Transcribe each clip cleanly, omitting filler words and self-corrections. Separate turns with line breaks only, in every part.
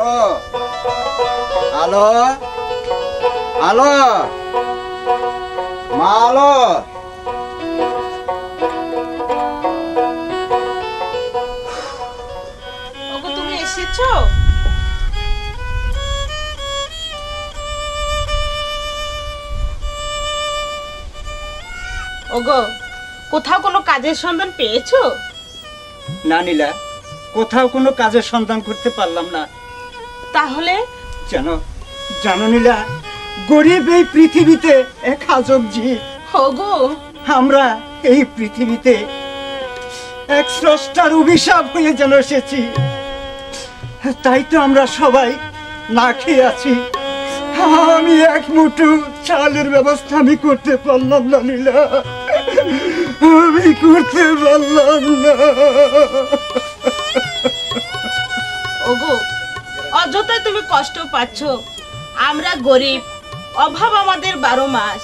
Hello hello hello মা, hello.
ওগো তুমি এসেছো? ওগো কোথাও কোনো কাজের সন্ধান পেয়েছো?
না নীলা, কোথাও কোনো কাজের সন্ধান করতে পারলাম না।
তাহলে
জানো জানো নীলা, গরিব এই পৃথিবীতে এক আজব জীব।
ওগো
আমরা এই পৃথিবীতে এক স্রষ্টার অভিশাপ হয়ে যেন এসেছি। তাই তো আমরা সবাই না খেয়ে আছি। আমি এক মুঠো চালের ব্যবস্থা আমি করতে পারলাম না নীলা, আমি করতে পারলাম না।
ওগো অযথাই তুমি কষ্ট পাচ্ছ। আমরা গরিব, অভাব আমাদের 12 মাস।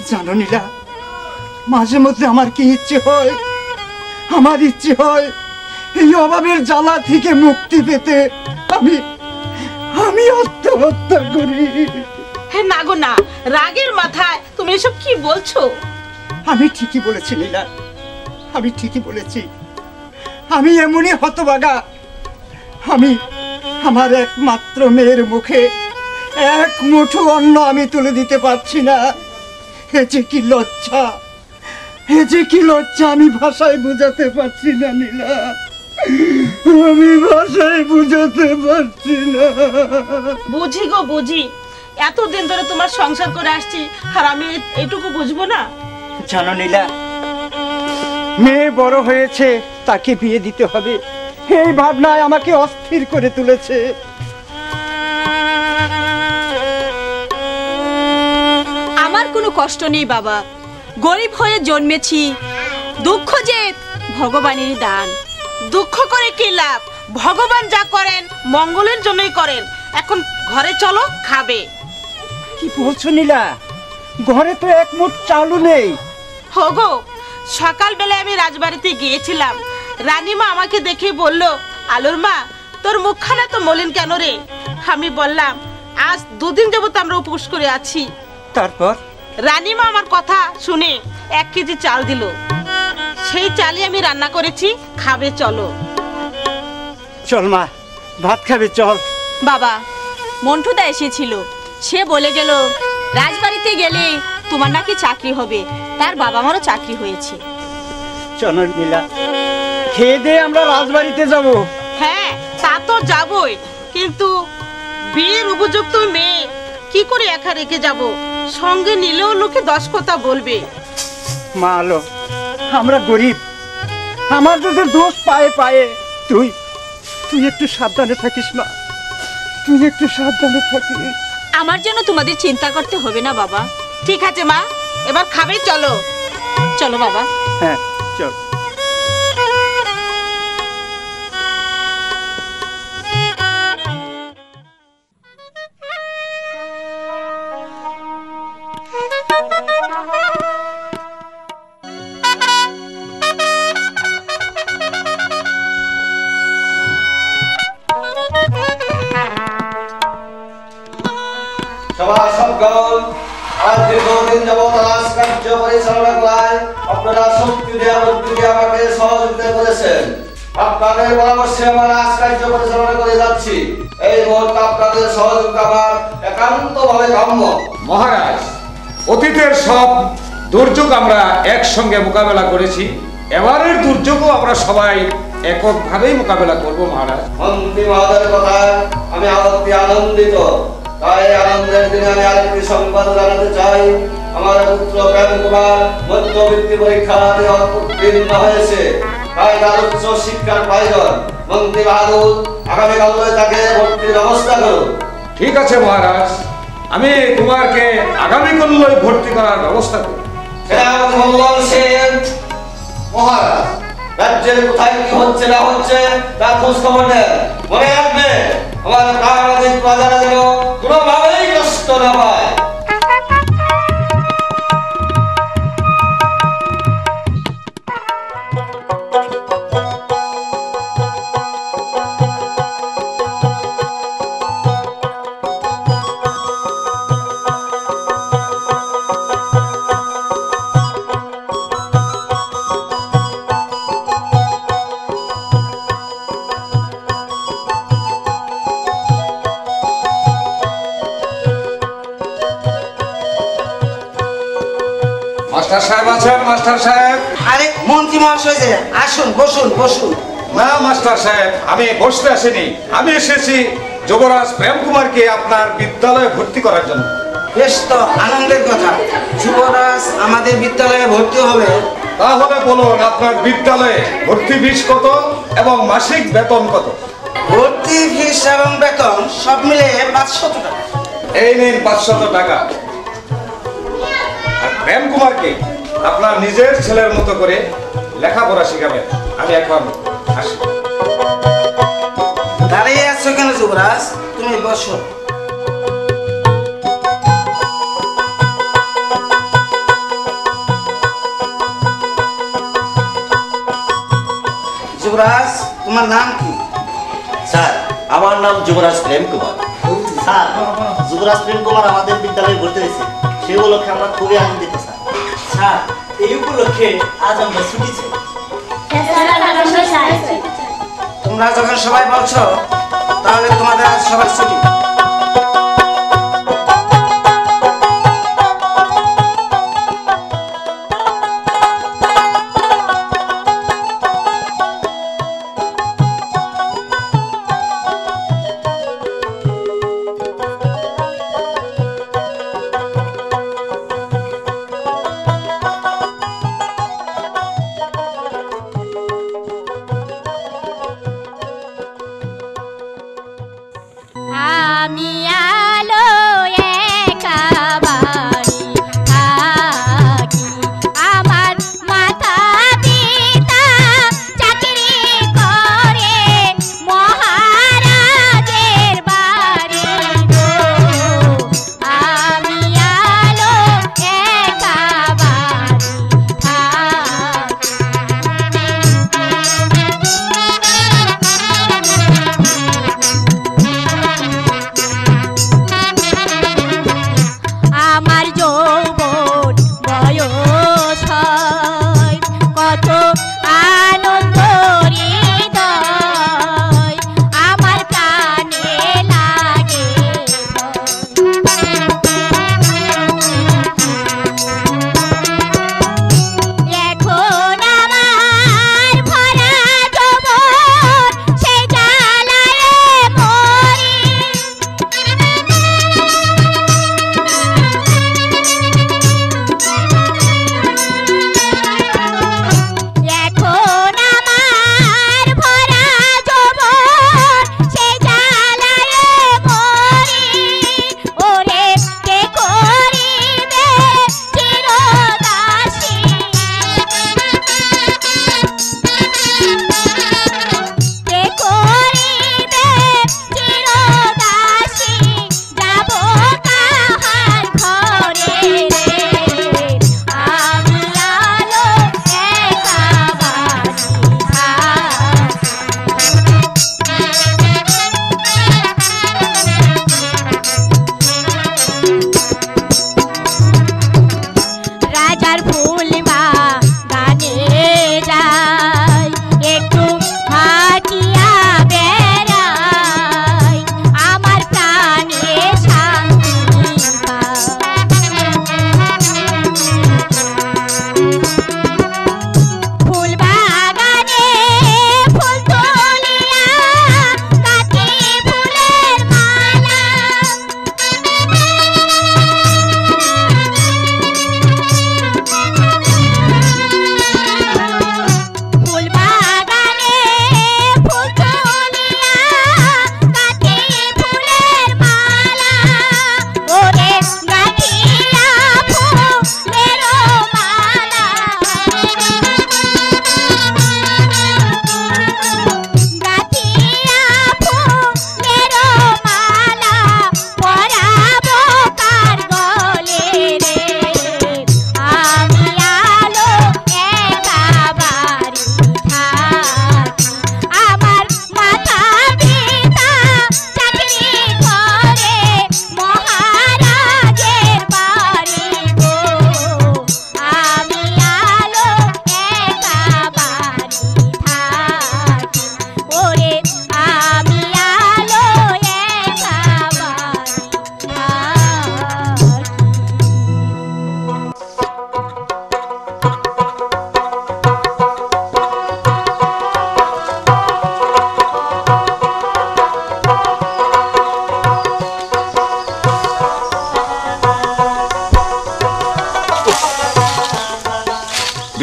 জানো নীলা, মাঝে মধ্যে আমার কি ইচ্ছে হয়, আমার ইচ্ছে হয় এই অভাবের জ্বালা থেকে মুক্তি পেতে আমি আমি আত্মহত্যা করি।
হ্যাঁ না গো না, রাগের মাথায় তুমি এসব কি বলছো?
আমি ঠিকই বলেছি নীলা, আমি ঠিকই বলেছি। আমি এমনই হতভাগা, আমি আমার একমাত্র মেয়ের মুখে এক মুঠো অন্ন আমি তুলে দিতে পারছি না। এ যে কি লজ্জা, এ যে কি লজ্জা, আমি ভাষায় বোঝাতে পারছি না নীলা, আমি ভাষায় বোঝাতে পারছি না।
বুঝি গো বুঝি, এতদিন ধরে তোমার সংসার করে আসছি, আর আমি এটুকু বুঝবো না?
জানো নীলা, মেয়ে বড় হয়েছে, তাকে বিয়ে দিতে হবে, এই ভাবনায় আমাকে অস্থির করে তুলেছে।
আমার কোনো কষ্ট নেই বাবা, গরিব হয়ে জন্মেছি, দুঃখ যে ভগবানেরই দান।
দুঃখ করে কি লাভ? ভগবান যা করেন মঙ্গলের জন্যই করেন। এখন ঘরে চলো, খাবে।
কি বলছো নীলা, ঘরে তো এক মুঠ চালও নেই।
হোগো সকালবেলায় আমি রাজবাড়িতে গিয়েছিলাম, রানীমা আমাকে দেখে বলল, আলোর মা তোর মুখখানা তো মলিন কেন রে? আমি বললাম, আজ 2 দিন যাবত আমরা উপোস করে আছি।
তারপর
রানীমা আমার কথা শুনে 1 কেজি চাল দিল। সেই চালই আমি রান্না করেছি, খাবে চলো।
চল মা, ভাত খাবে চল।
বাবা মন্টুদা এসেছিল, সে বলে গেল রাজবাড়িতে গেলে তোমার নাকি চাকরি হবে, তার বাবা মারও চাকরি হয়েছে।
চলো নীলা, খেয়ে দিয়ে আমরা রাজবাড়িতে যাব।
হ্যাঁ তা তো যাবই, কিন্তু বিয়ের উপযুক্ত মেয়ে কি করে একা রেখে যাব? সঙ্গে নিলেও লোকে 10 কথা বলবে।
মা আলো, আমরা গরিব, আমার যদি দোষ পায়ে পায়ে, তুই তুই একটু সাবধানে থাকিস মা, তুই একটু সাবধানে থাকিস।
আমার জন্য তোমাদের চিন্তা করতে হবে না বাবা।
ঠিক আছে মা, এবার খাবে চলো।
চলো বাবা।
হ্যাঁ চল।
সভা সকল আজ দীর্ঘদিন যাবৎ রাজকার্য পরিচালনা করায় আপনারা শক্তি দিয়ে বুদ্ধি দিয়ে আমাকে সহযোগিতা করেছেন। আপনাদের পরামর্শে আমরা রাজকার্য পরিচালনা করে যাচ্ছি। এই মুহূর্তে আপনাদের সহযোগিতা আমার একান্তভাবে কাম্য।
মহারাজ, অতীতের সব দুর্যোগ আমরা একসঙ্গে মোকাবেলা করেছি, এবারের দুর্যোগও আমরা সবাই এককভাবেই মোকাবেলা করব মহারাজ।
মন্ত্রী মহোদয়ের কথায় আমি অতি আনন্দিত। তাই আনন্দের দিনে আমি আরেকটি সংবাদ জানাতে চাই। আমার পুত্র প্রেম কুমার মধ্যবৃত্তি পরীক্ষাতে উত্তীর্ণ হয়েছে, তাই তার উচ্চ শিক্ষার প্রয়োজন। মন্ত্রী বাহাদুর আগামীকাল তাকে ভর্তির ব্যবস্থা করুন।
ঠিক আছে মহারাজ, আমি কুমারকে আগামীকালই ভর্তি করার ব্যবস্থা করি।
মঙ্গল সেন মহারাজ, রাজ্যের কোথায় কি হচ্ছে না হচ্ছে তা খোঁজ খবর নেন। মনে রাখবে, আমার প্রাণাধিক প্রজারা যেন কোনোভাবেই কষ্ট না পায়।
মাস্টার সাহেব আছেন? মাস্টার সাহেব?
আরে মন্ত্রী মহাশয় যে, আসুন বসুন বসুন।
না মাস্টার সাহেব, আমি বসতে আসিনি, আমি এসেছি যুবরাজ প্রেম কুমারকে আপনার বিদ্যালয়ে ভর্তি করার জন্য।
বেশ তো আনন্দের কথা, যুবরাজ আমাদের বিদ্যালয়ে ভর্তি হবে।
তাহলে বলুন আপনার বিদ্যালয়ে ভর্তি ফিস কত এবং মাসিক বেতন কত?
ভর্তি ফিস এবং বেতন সব মিলে 500 টাকা।
এই নিন 500 টাকা। আর প্রেম কুমারকে আপনার নিজের ছেলের মতো করে লেখাপড়া শিখাবেন। আমি এখন আসি।
দাঁড়িয়ে আছো কেন যুবরাজ, তুমি বসো। যুবরাজ, তোমার নাম কি?
স্যার, আমার নাম যুবরাজ প্রেম কুমার। স্যার, যুবরাজ প্রেম কুমার আমাদের বিদ্যালয়ে ভর্তি হয়েছে, সেই উপলক্ষে আমরা খুবই আনন্দিত স্যার। স্যার, এই উপলক্ষে আজ আমরা ছুটি চাই।
তোমরা যখন সবাই বলছো, তাহলে তোমাদের আজ সবার ছুটি।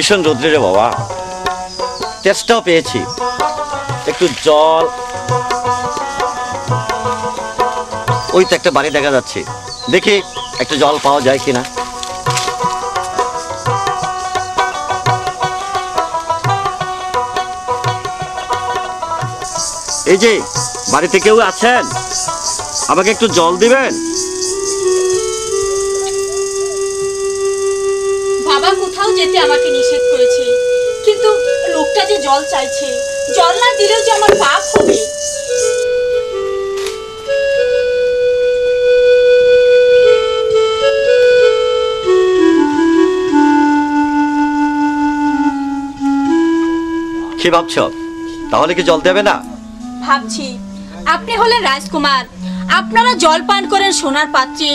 ভীষণ রোদ্রে রে বাবা, তেষ্টাও পেয়েছি, একটু জল। ওই তো একটা বাড়ি দেখা যাচ্ছে, দেখি একটু জল পাওয়া যায় কিনা। এই যে বাড়িতে কেউ আছেন, আমাকে একটু জল দিবেন?
বাবা কোথাও যেতে আমাকে নিষেধ করেছে, কিন্তু লোকটা যে জল চাইছে, জল না দিলেও যে আমার পাপ হবে।
কি ভাবছ, তাহলে কি জল দেবে না?
ভাবছি আপনি হলেন রাজকুমার, আপনারা জল পান করেন সোনার পাত্রে,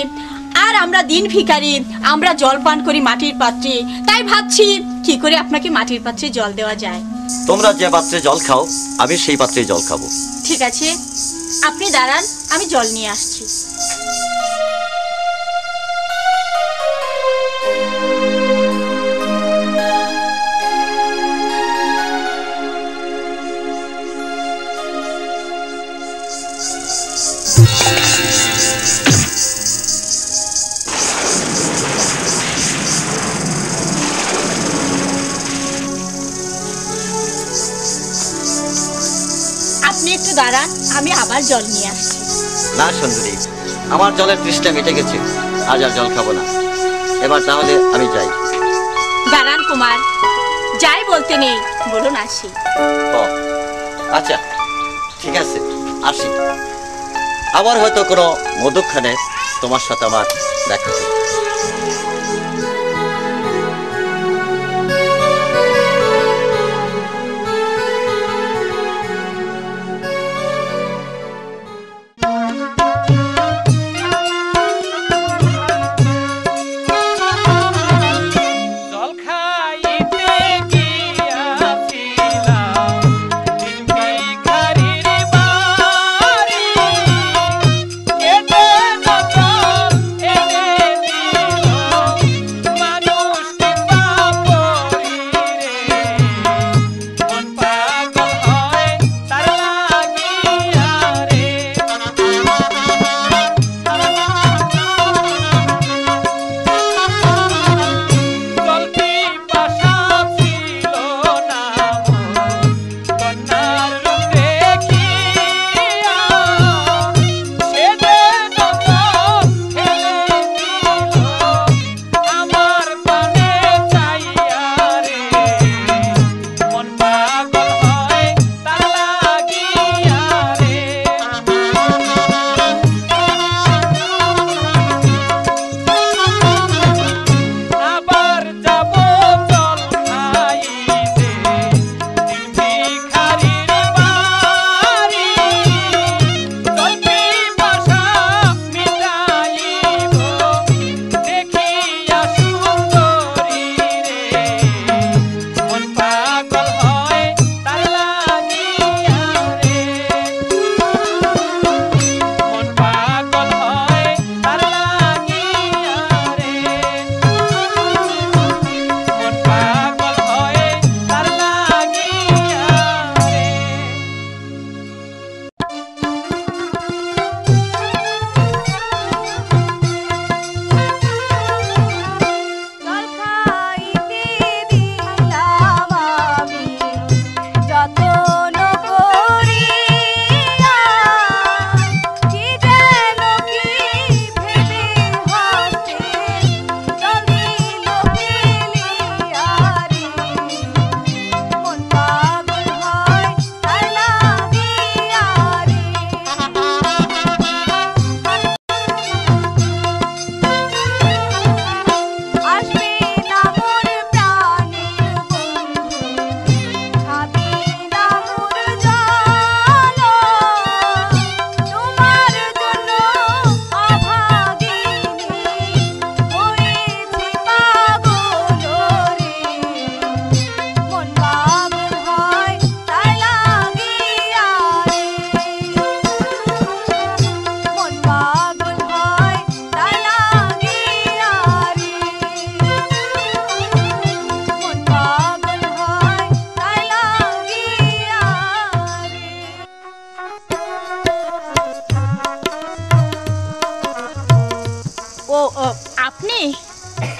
আর আমরা দিন ভিখারি, আমরা জল পান করি মাটির পাত্রে। তাই ভাবছি কি করে আপনাকে মাটির পাত্রে জল দেওয়া যায়।
তোমরা যে পাত্রে জল খাও, আমি সেই পাত্রে জল খাবো।
ঠিক আছে, আপনি দাঁড়ান, আমি জল নিয়ে আসছি। আপনি একটু দাঁড়ান, আমি আবার জল নিয়ে আসছি।
না সুন্দরী, আমার জলের তৃষ্ণা মিটে গেছে, আজ আর জল খাবো না। এবার তাহলে আমি যাই।
দাঁড়ান কুমার, যাই বলতে নেই, বলুন আসি।
ও আচ্ছা, ঠিক আছে, আসি। আবার হয়তো কোনো মধুখানে তোমার সাথে আমার দেখা হবে।
এনে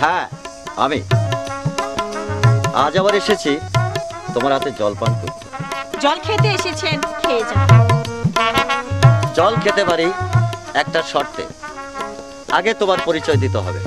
হ্যাঁ আমি আজ আবার এসেছি তোমার হাতে জলপান করতে।
জল খেতে এসেছেন, খেয়ে যান।
জল খেতে পারি একটা শর্তে, আগে তোমার পরিচয় দিতে হবে।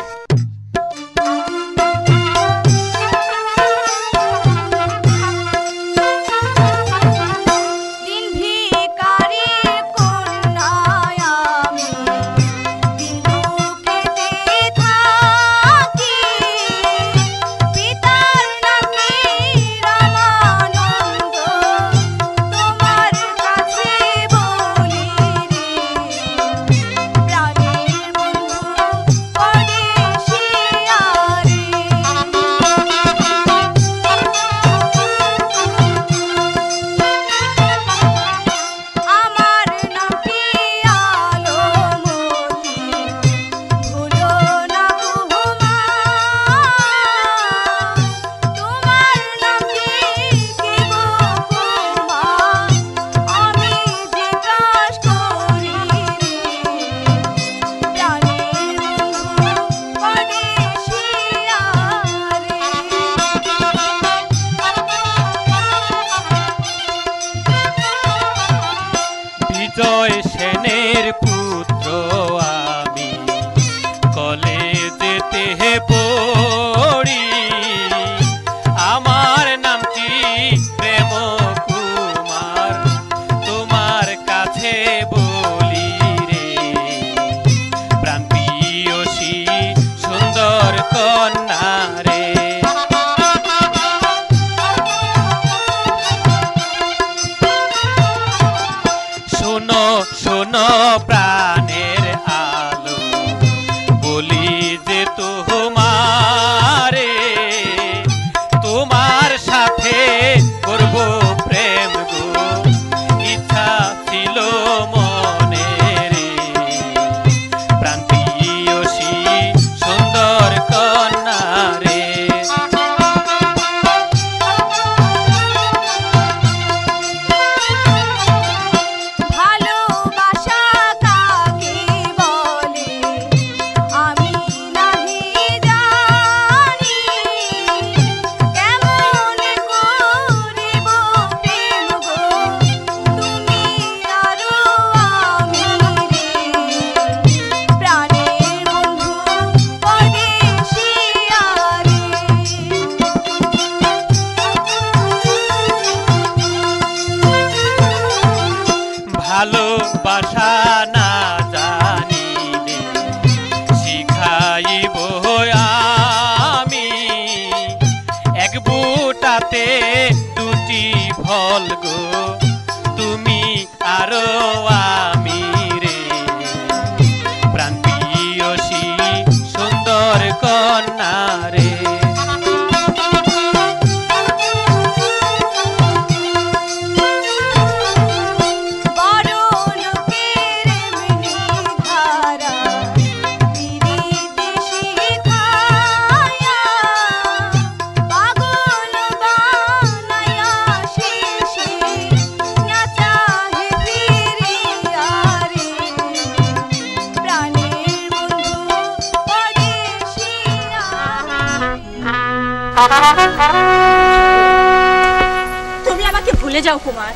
তুমি আমাকে ভুলে যাও কুমার।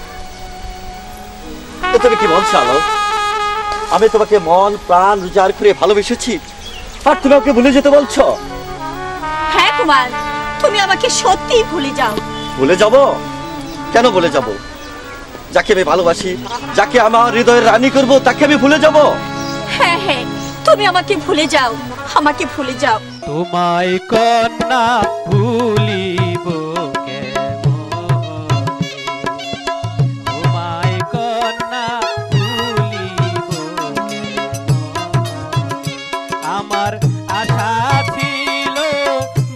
তুমি কি বলছো আলো? আমি তোমাকে মন প্রাণ উজাড় করে ভালোবেসেছি আর তুমি আমাকে ভুলে যেতে বলছো?
হ্যাঁ কুমার, তুমি আমাকে সত্যি ভুলে যাও।
ভুলে যাব? কেন ভুলে যাব? যাকে আমি ভালোবাসি, যাকে আমার হৃদয়ের রানী করব, তাকে আমি ভুলে যাব?
হ্যাঁ হ্যাঁ, তুমি আমাকে ভুলে যাও, আমাকে ভুলে যাও।
তোমায় কন্যা ভুলিব তোমায় কন্যা ভুলিব আমার আশা ছিল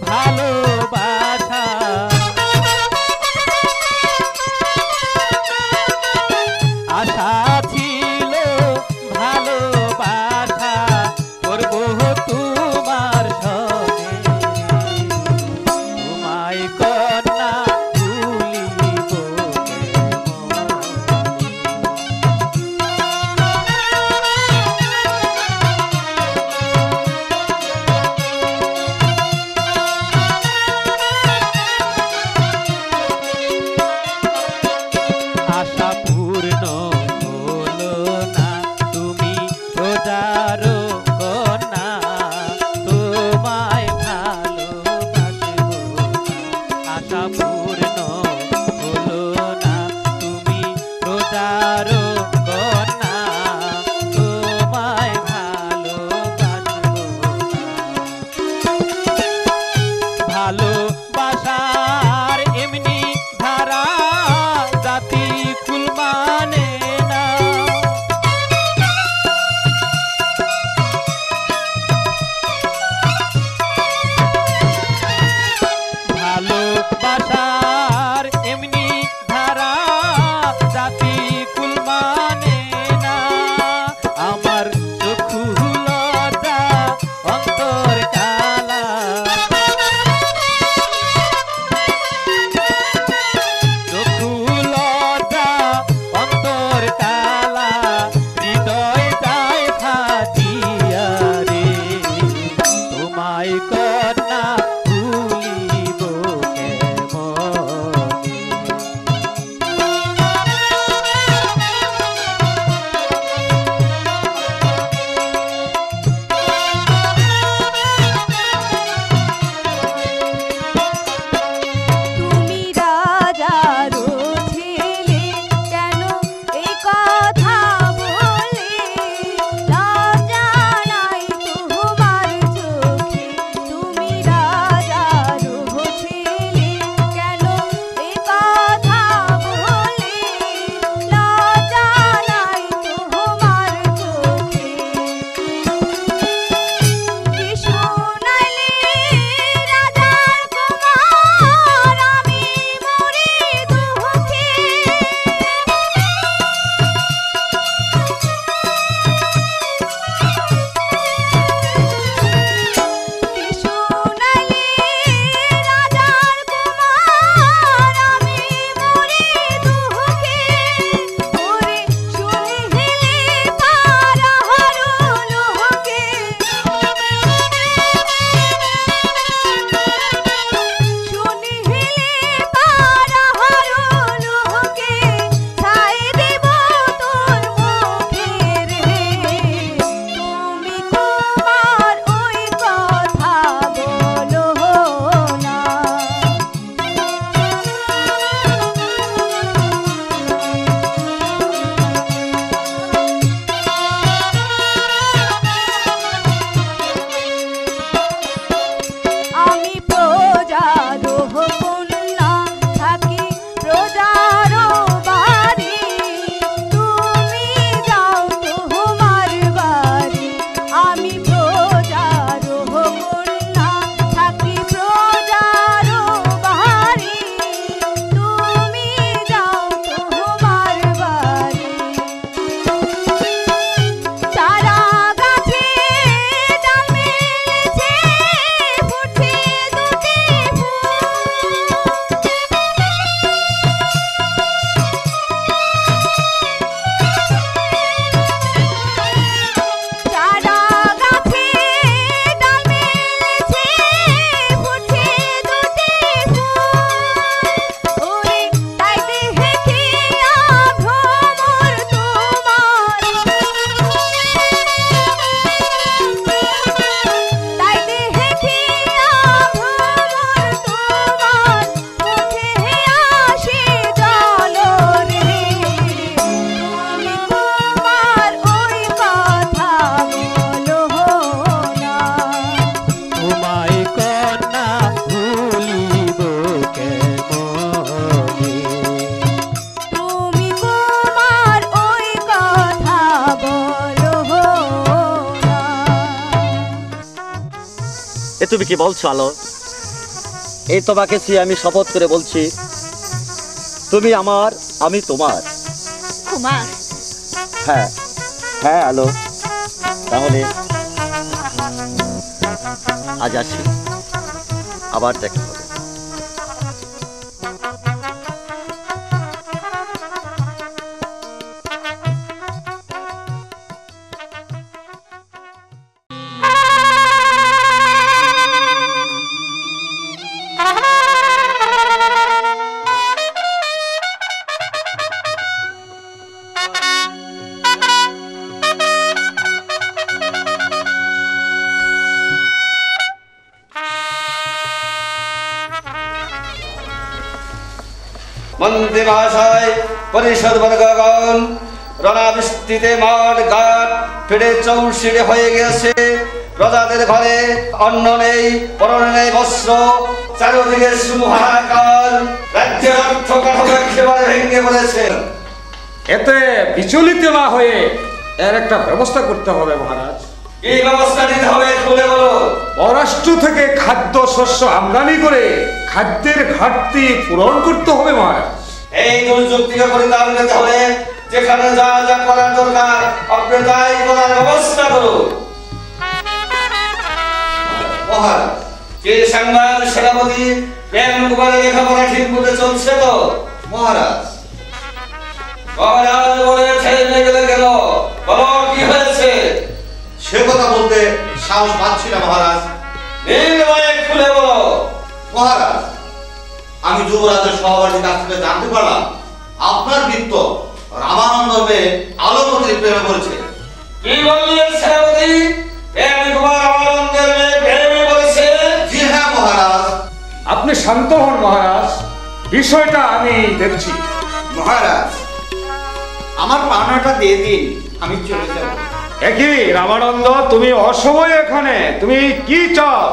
ভালোবাসা আশা ছিল ভালোবাসা করব তোমার সনে
এ তুমি কি বলছো আলো? এই তোমাকে আমি শপথ করে বলছি, তুমি আমার, আমি তোমার।
কুমার,
হ্যাঁ হ্যাঁ আলো, তাহলে আজ আসি, আবার দেখা হবে।
মন্ত্রী মহাশয়, পরিষদ বর্গগণ, রণাবৃষ্টিতে মাঠ ঘাট ফেটে চৌচির হয়ে গেছে। প্রজাদের ঘরে অন্ন নেই, পরনে নেই বস্ত্র, চারিদিকে সুহাকার, রাজ্যের অর্থ কাঠামো একেবারে ভেঙে পড়েছে।
এতে বিচলিত না হয়ে এর একটা ব্যবস্থা করতে হবে মহারাজ।
কি ব্যবস্থা নিতে হবে খুলে বলো।
পররাষ্ট্র থেকে খাদ্য শস্য আমদানি করে খাদ্যের ঘাটতি পূরণ করতে হবে মহারাজ।
এই দুর্যোগ থেকে পরিত্রাণ পেতে হলে যেখানে যা যা করার দরকার আপনি তাই করার ব্যবস্থা করুন।
মহারাজ,
কে সংবাদ সেনাপতি? প্রেম কুমারের লেখাপড়া ঠিক মতো চলছে তো?
মহারাজ,
মহারাজ বলে ছেড়ে গেলে গেল, বলো কি হয়েছে?
সে কথা বলতে সাহস পাচ্ছি না মহারাজ।
নির্ভয়ে খুলে বলো।
মহারাজ, আমি যুবরাজের সহবাসীর কাছ থেকে জানতে পারলাম আপনার বৃত্ত রামানন্দ মেয়ে আলোমতির প্রেমে পড়েছে।
কি বললেন সেনাপতি? প্রেম কুমার রামানন্দের মেয়ে প্রেমে পড়েছে?
জি হ্যাঁ মহারাজ।
আপনি শান্ত হন মহারাজ, বিষয়টা আমি দেখছি।
মহারাজ, আমার পাওনাটা দিয়ে দিন, আমি চলে যাব।
একই রামানন্দ, তুমি অসময়ে এখানে, তুমি কি চাও?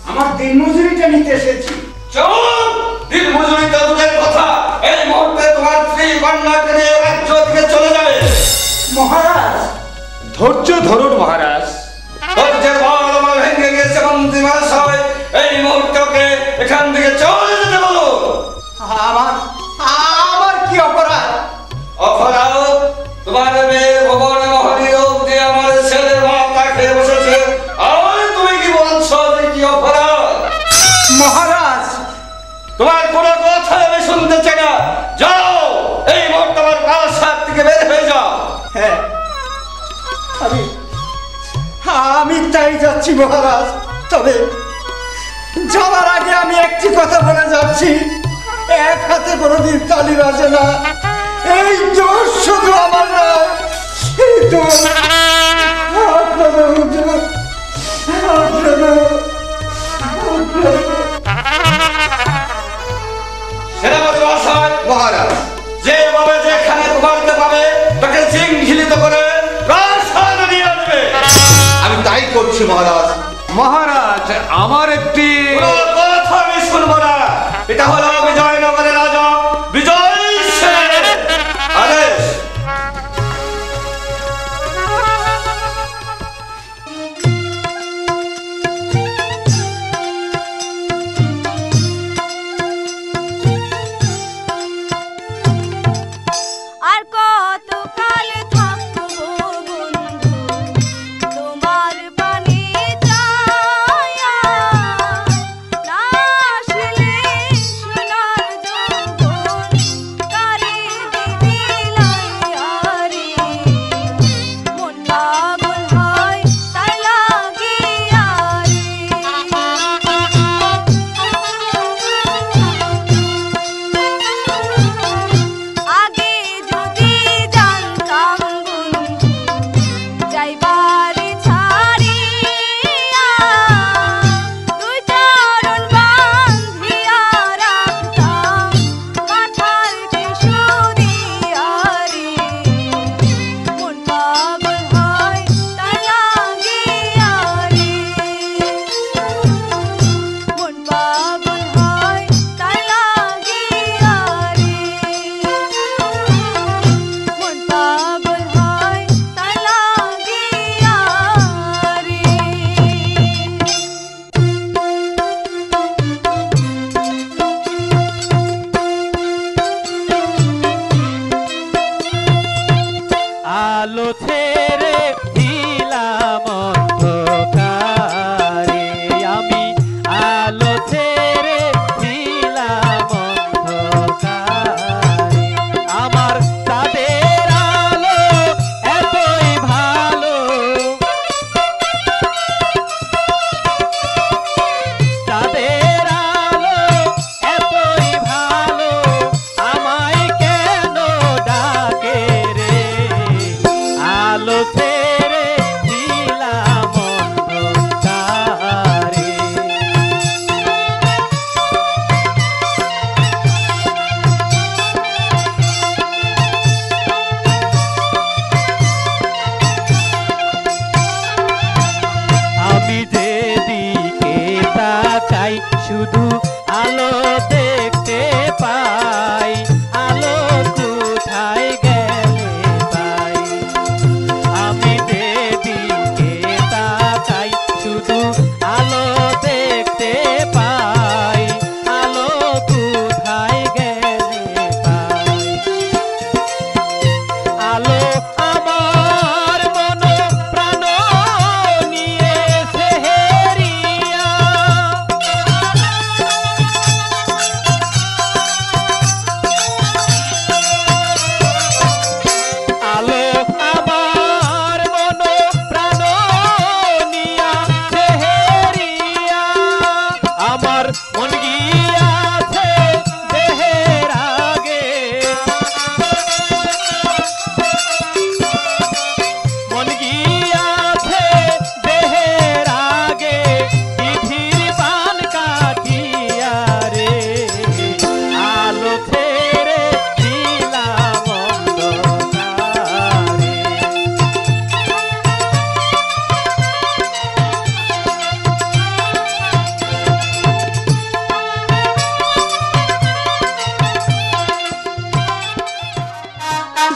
আমার দিনমজুরিটা নিতে এসেছি।
চুপ! দিন মজুরি তো দূরের কথা, এই মুহূর্তে তোমার স্ত্রী কন্যাকে নিয়ে রাজ্য থেকে চলে যাবে।
মহারাজ,
ধৈর্য ধরুন মহারাজ।
ধৈর্যের বল আমার ভেঙে গেছে মন্ত্রী মহাশয়, এই মুহূর্তকে এখান থেকে চলে যেতে বলো।
আমার কি অপরাধ?
অপরাধ? তোমার মেয়ের ভবনে মহরী রূপ দিয়ে আমার ছেলের মাথা খেয়ে বসেছে, আর তুমি কি বলছো যে কি অপরাধ?
মহারাজ,
তোমার কোনো কথা আমি শুনতে চাই না। যাও, এই মুহূর্তে আমার প্রাসাদ থেকে বের হয়ে যাও।
হ্যাঁ, আমি তাই যাচ্ছি মহারাজ। তবে যাওয়ার আগে আমি একটি কথা বলে যাচ্ছি, এক হাতে কোনোদিন তালি বাজে না। এই দোষ শুধু আমার নয়, এই দোষ আপনাদের
সেনাপতি মহাশয়,
মহারাজ,
যেভাবে যেখানে তোমাকে পাবে তাকে শৃঙ্খলিত করে প্রাসাদে নিয়ে আসবে।
আমি তাই করছি মহারাজ।
মহারাজ, আমার একটি
কোনো কথা আমি শুনবো না। এটা হলো বিজয়নগরের রাজা বিজয় সেনের আদেশ।
আর কতকাল থাকবো বন্ধু তোমার পানে চায়া, না আসলে সোনার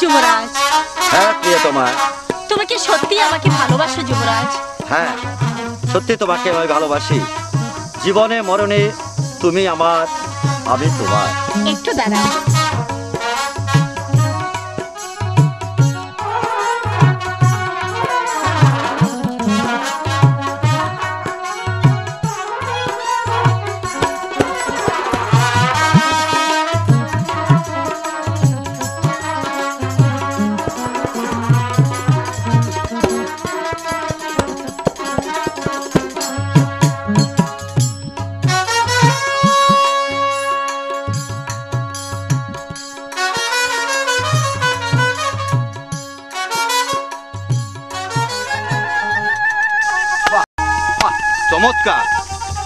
যুবরাজ,
হ্যাঁ প্রিয়তমা,
তোমাকে সত্যি আমাকে ভালোবাসো যুবরাজ?
হ্যাঁ সত্যি তোমাকে আমি ভালোবাসি। জীবনে মরণে তুমি আমার, আমি তোমার।
একটু দাঁড়াও।
চমৎকার।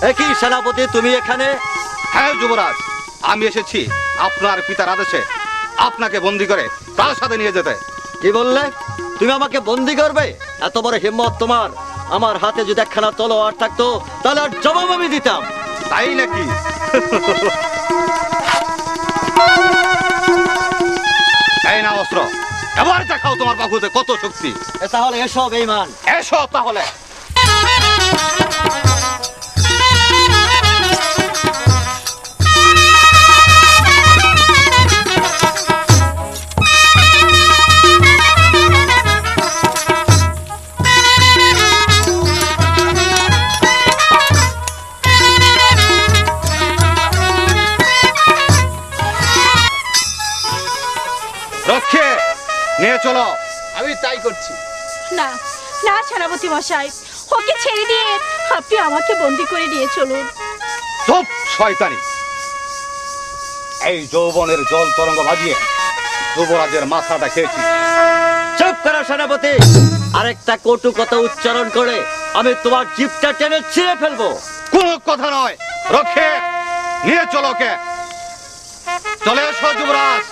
একই সেনাপতি, তুমি এখানে?
হ্যাঁ যুবরাজ, আমি এসেছি আপনার পিতার আদেশে আপনাকে বন্দি করে তার সাথে নিয়ে যেতে।
কি বললে? তুমি আমাকে বন্দি করবে? এত বড় হিম্মত তোমার? আমার হাতে যদি একখানা তলোয়ার থাকতো তাহলে আর জবাব আমি দিতাম।
তাই নাকি? এই না অস্ত্র, এবার দেখাও তোমার বাহুতে কত শক্তি।
তাহলে এসো বেঈমান।
এসো তাহলে। রক্ষে নিয়ে চলো।
আমি তাই করছি।
না না সেনাপতি মশাই, ওকে ছেড়ে দিয়ে আপনি আমাকে বন্দি করে নিয়ে চলুন।
চুপ শয়তানি! এই যৌবনের জল তরঙ্গ ভাজিয়ে যুবরাজের মাথাটা খেয়েছি।
চুপ করো সেনাপতি। আরেকটা কটু কথা উচ্চারণ করে আমি তোমার জিভটা টেনে ছিঁড়ে ফেলবো।
কোনো কথা নয়। রক্ষে নিয়ে চলো কে। চলে এসো যুবরাজ।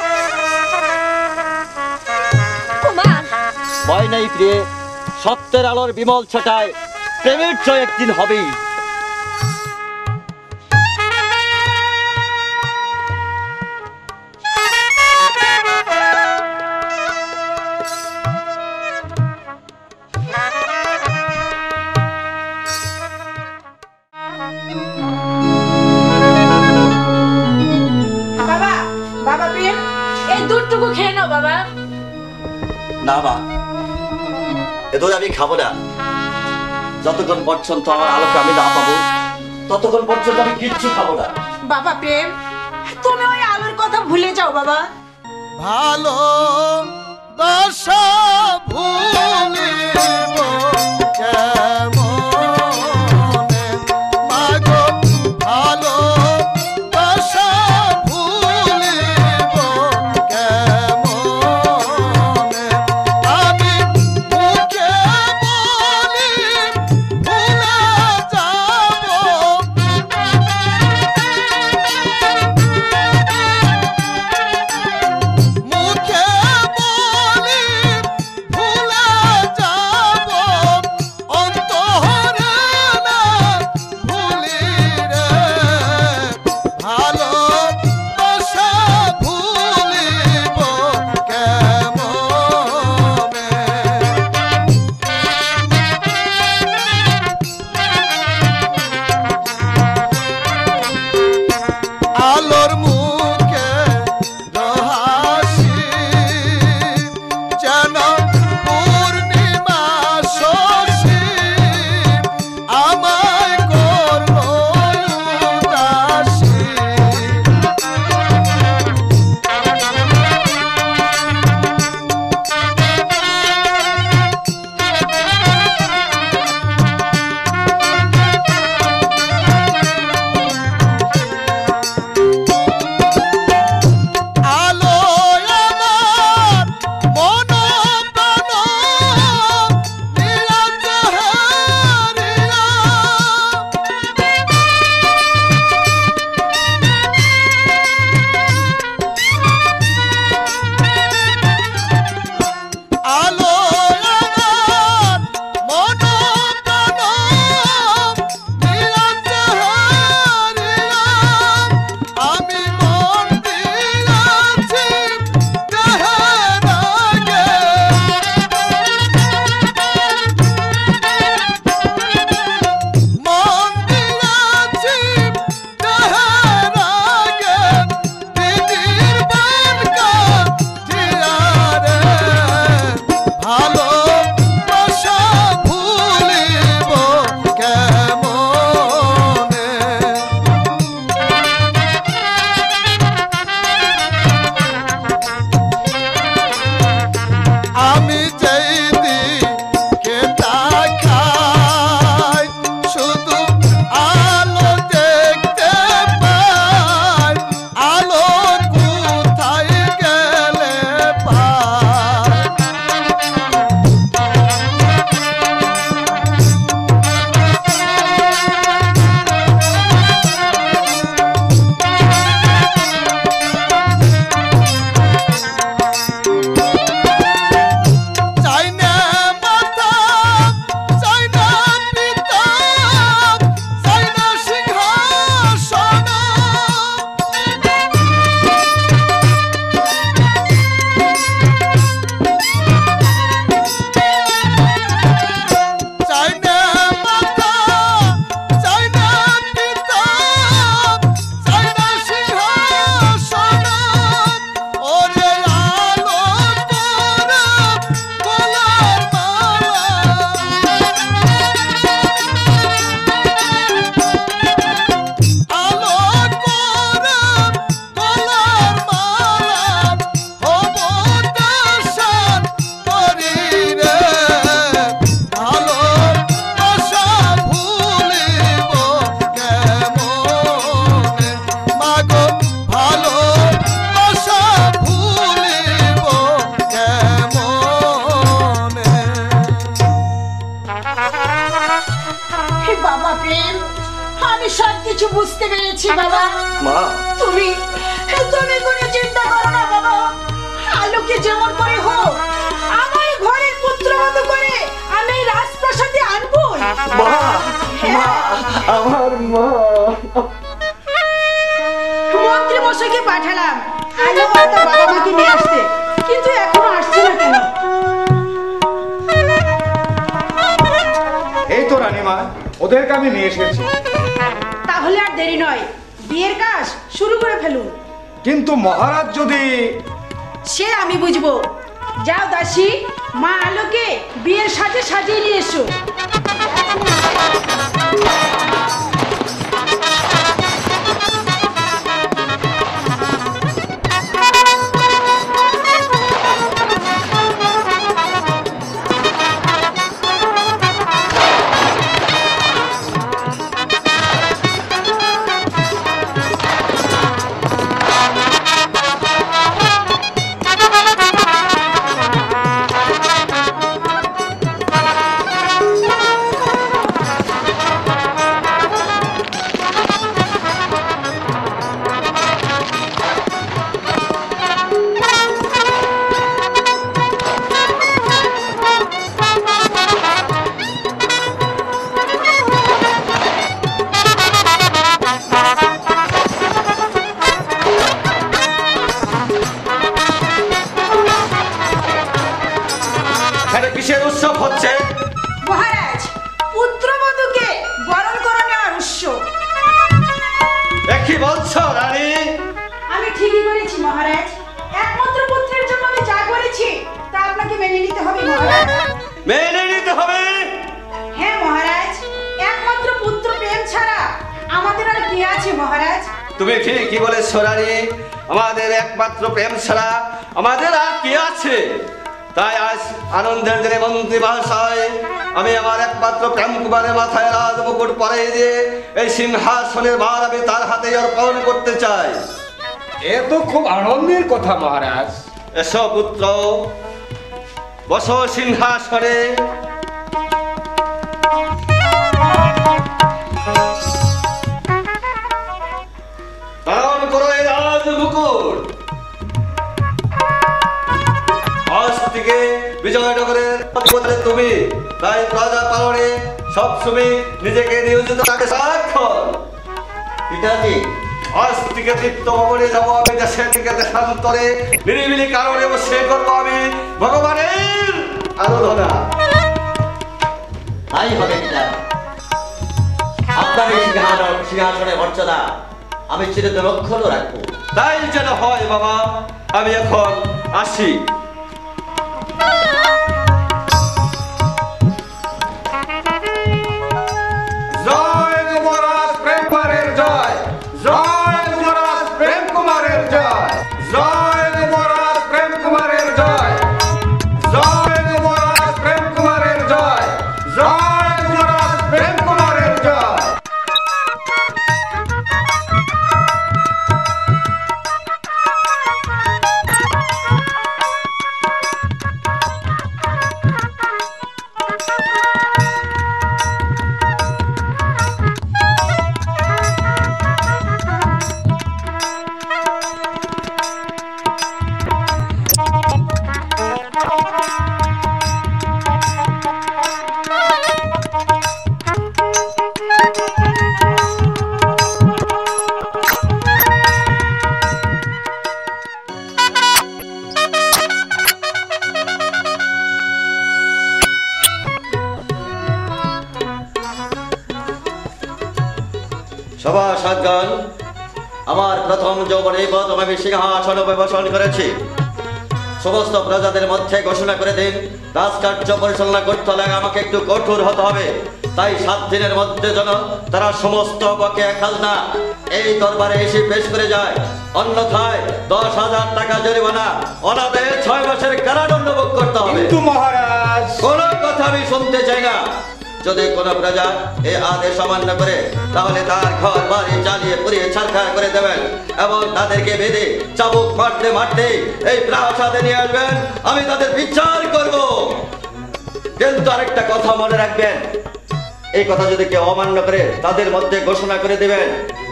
কুমার,
ভয় নেই প্রিয়ে, সত্যের আলোর বিমল ছটায় প্রেমের জয় একদিন হবেই।
বাবা, বাবা প্রেম,
এই দুধটুকু খেয়ে নাও বাবা।
না মা, এ দুধ আমি খাবো না। যতক্ষণ পর্যন্ত আমার আলোকে আমি না পাবো ততক্ষণ পর্যন্ত আমি কিচ্ছু খাবো না।
বাবা প্রেম, তুমি ওই আলোর কথা ভুলে যাও বাবা।
ভালো দশা ভুলিব কেমনে মাগো, ভালো দশা ভুলিব কেমনে, আমি মুখে বলি ভুলে যাব, মুখে
কিছু বুঝতে পেরেছি বাবা।
মা
তুমি তুমি কোনো চিন্তা করো না বাবা। আলোকে যেমন করে হোক আমার ঘরের পুত্রবধূ করে আমি রাজপ্রাসাদে আনবো।
মা মা আমার মা।
মন্ত্রী মশাইকে পাঠালাম আলো আর তার বাবা মাকে নিয়ে আসতে, কিন্তু এখনো আসছে না কেন?
এই তো রানীমা, ওদেরকে আমি নিয়ে এসেছি।
তাহলে আর দেরি নয়, বিয়ের কাজ শুরু করে ফেলুন।
কিন্তু মহারাজ যদি...
সে আমি বুঝবো। যাও দাসী, মা আলোকে বিয়ের সাজে সাজিয়ে নিয়ে এসো।
কিসের উৎসব হচ্ছে?
মহারাজ, পুত্রবধূকে বরণ করে নেওয়ার উৎসব।
কি বলছো রানী?
আমি ঠিকই করেছি মহারাজ। একমাত্র পুত্রের জন্য আমি যা করেছি তা আপনাকে মেনে নিতে হবে মহারাজ।
মেনে নিতে হবে?
হ্যাঁ মহারাজ, একমাত্র পুত্র প্রেম ছাড়া আমাদের আর কি আছে মহারাজ?
তুমি ঠিকই বলেছো রানী, আমাদের একমাত্র প্রেম ছাড়া আমাদের আর কি আছে। তাই আজ আনন্দের দিনে মন্ত্রী মহাশয় আমি আমার একমাত্র প্রেম কুমারের মাথায় রাজ মুকুট পরিয়ে দিয়ে এই সিংহাসনের ভার আমি তার হাতে অর্পণ করতে চাই।
এ তো খুব আনন্দের কথা মহারাজ।
এসো পুত্র, বসো সিংহাসনে। ধারণ করো এই রাজ মুকুট। আজ থেকে বিজয়নগরের অধিপতি তুমি, তাই প্রজা পালনে সবসময় নিজেকে নিয়োজিত রাখে সাক্ষর।
পিতাজি
আজ থেকে চিত্ত ভবনে যাবো আমি, দেশের দিকে দেশান্তরে নিরিবিলি কারণে বসে করবো আমি ভগবানের আরাধনা।
তাই হবে পিতা। আপনার এই সিংহাসনের মর্যাদা আমি চিরদিন অক্ষুণ্ণ রাখবো।
তাই যেন হয় বাবা, আমি এখন আসি।
জয় যুবরাজ প্রেম কুমারের জয়, জয় যুবরাজ প্রেম কুমারের জয়, জয় যুবরাজ প্রেম কুমারের জয়, জয় যুবরাজ প্রেম কুমারের জয়, জয় যুবরাজ প্রেম কুমারের জয়।
সভাসদগণ, আমার প্রথম যৌবনে প্রথম আমি সিংহাসন বসন করেছি। সমস্ত প্রজাদের মধ্যে ঘোষণা করে দিন, রাজকার্য পরিচালনা করতে হলে আমাকে একটু কঠোর হতে হবে। তাই 7 দিনের মধ্যে যেন তারা সমস্ত বকেয়া খাজনা এই দরবারে এসে পেশ করে যায়, অন্যথায় 10,000 টাকা জরিমানা, অনাদায়ে 6 মাসের কারাদণ্ড ভোগ করতে হবে।
কিন্তু মহারাজ,
কোনো কথা আমি শুনতে চাই না। যদি কোনো প্রজা এই আদেশ অমান্য করে তাহলে তার ঘর বাড়ি জ্বালিয়ে পুড়িয়ে ছারখার করে দেবেন এবং তাদেরকে বেঁধে চাবুক মারতে মারতে এই প্রাসাদে নিয়ে আসবেন, আমি তাদের বিচার করব। কিন্তু আরেকটা কথা মনে রাখবেন, এই কথা যদি কেউ অমান্য করে তাদের মধ্যে ঘোষণা করে দেবেন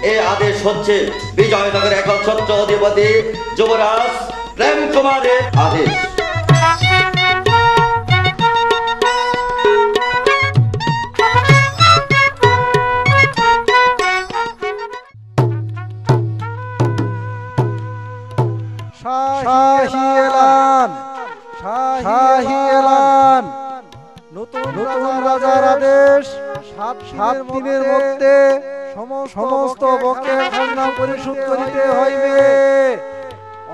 এই আদেশ হচ্ছে বিজয়নগরের একচ্ছত্র অধিপতি যুবরাজ প্রেম কুমারের আদেশ।
শাহী এলান, শাহী এলান, নতুন রাজার আদেশ 7 দিনের মধ্যে সমস্ত বকেয়া খাজনা পরিশোধ করিতে হইবে,